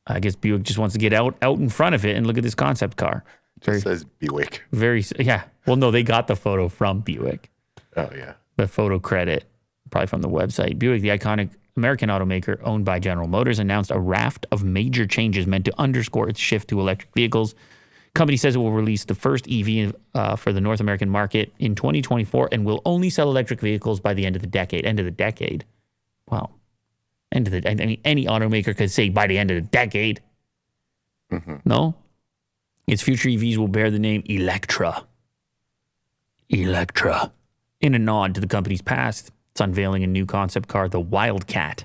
I guess Buick just wants to get out in front of it and look at this concept car. It says Buick. Yeah. Well, no, they got the photo from Buick. Oh, yeah. The photo credit, probably from the website. Buick, the iconic American automaker owned by General Motors, announced a raft of major changes meant to underscore its shift to electric vehicles. Company says it will release the first EV for the North American market in 2024 and will only sell electric vehicles by the end of the decade. End of the decade. Wow. I mean, any automaker could say by the end of the decade. Mm-hmm. No? Its future EVs will bear the name Electra. Electra. In a nod to the company's past, it's unveiling a new concept car, the Wildcat.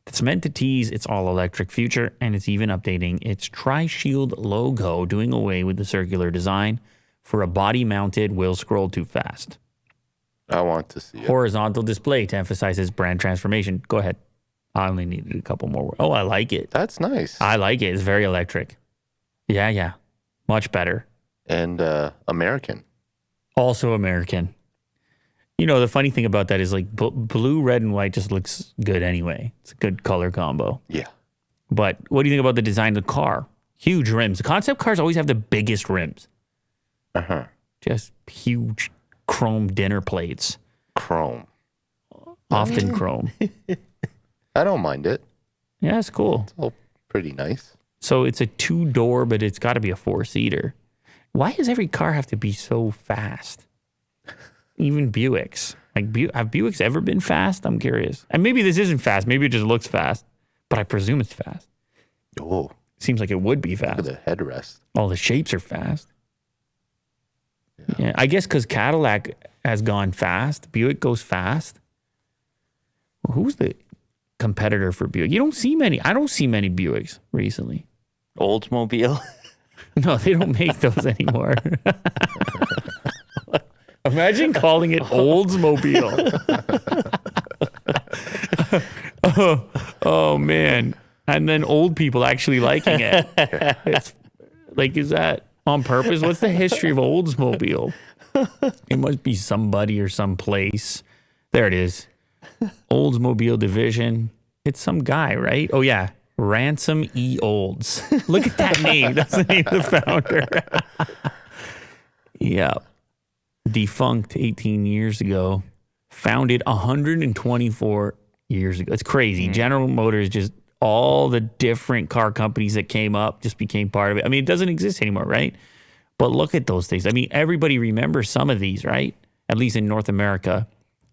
It's meant to tease its all-electric future, and it's even updating its Tri-Shield logo, doing away with the circular design for a body-mounted will scroll too fast. I want to see it. Horizontal display to emphasize its brand transformation. Go ahead. I only needed a couple more words. Oh, I like it. That's nice. I like it. It's very electric. Yeah. Much better. And American. Also American. You know, the funny thing about that is like blue, red, and white just looks good anyway. It's a good color combo. Yeah. But what do you think about the design of the car? Huge rims. The concept cars always have the biggest rims. Uh-huh. Just huge chrome dinner plates. Chrome. Often chrome. I don't mind it. Yeah, it's cool. It's all pretty nice. So it's a 2-door, but it's got to be a 4-seater. Why does every car have to be so fast? Even Buicks. Like, have Buicks ever been fast? I'm curious. And maybe this isn't fast. Maybe it just looks fast. But I presume it's fast. Oh. Seems like it would be fast. Look at the headrest. All the shapes are fast. Yeah. I guess because Cadillac has gone fast. Buick goes fast. Well, who's the competitor for Buick? You don't see many. I don't see many Buicks recently. Oldsmobile. No, they don't make those anymore. Imagine calling it Oldsmobile. oh, man. And then old people actually liking it. It's like, is that on purpose? What's the history of Oldsmobile? It must be somebody or some place. There it is. Oldsmobile division. It's some guy, right? Oh, yeah. Ransom E. Olds. Look at that name. That's the name of the founder. Yeah. Defunct 18 years ago. Founded 124 years ago. It's crazy. General Motors, just all the different car companies that came up just became part of it. I mean, it doesn't exist anymore, right? But look at those things. I mean, everybody remembers some of these, right? At least in North America.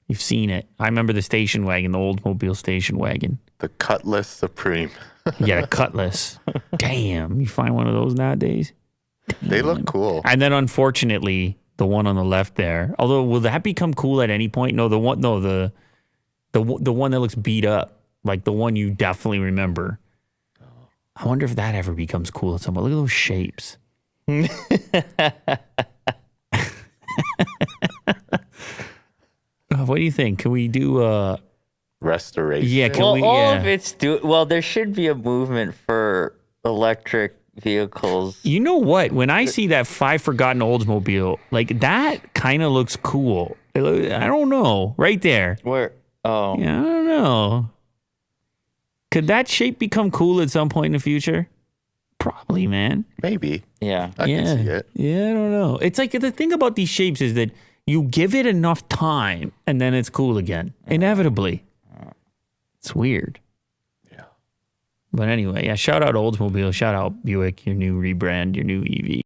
You've seen it. I remember the station wagon, the Oldsmobile station wagon. The Cutlass Supreme. Yeah, the Cutlass. Damn, you find one of those nowadays? Damn. They look cool. And then, unfortunately, the one on the left there. Although, will that become cool at any point? No, the one that looks beat up, like the one you definitely remember. I wonder if that ever becomes cool at some point. Look at those shapes. What do you think? Can we do restoration? Yeah, there should be a movement for electric vehicles. You know what? When I see that 5 Forgotten Oldsmobile, like that kind of looks cool. I don't know. Right there. Where? Oh. Yeah, I don't know. Could that shape become cool at some point in the future? Probably, man. Maybe. Yeah. I can see it. Yeah, I don't know. It's like the thing about these shapes is that you give it enough time and then it's cool again. Inevitably. It's weird. Yeah. But anyway, yeah, shout out Oldsmobile. Shout out Buick, your new rebrand, your new EV.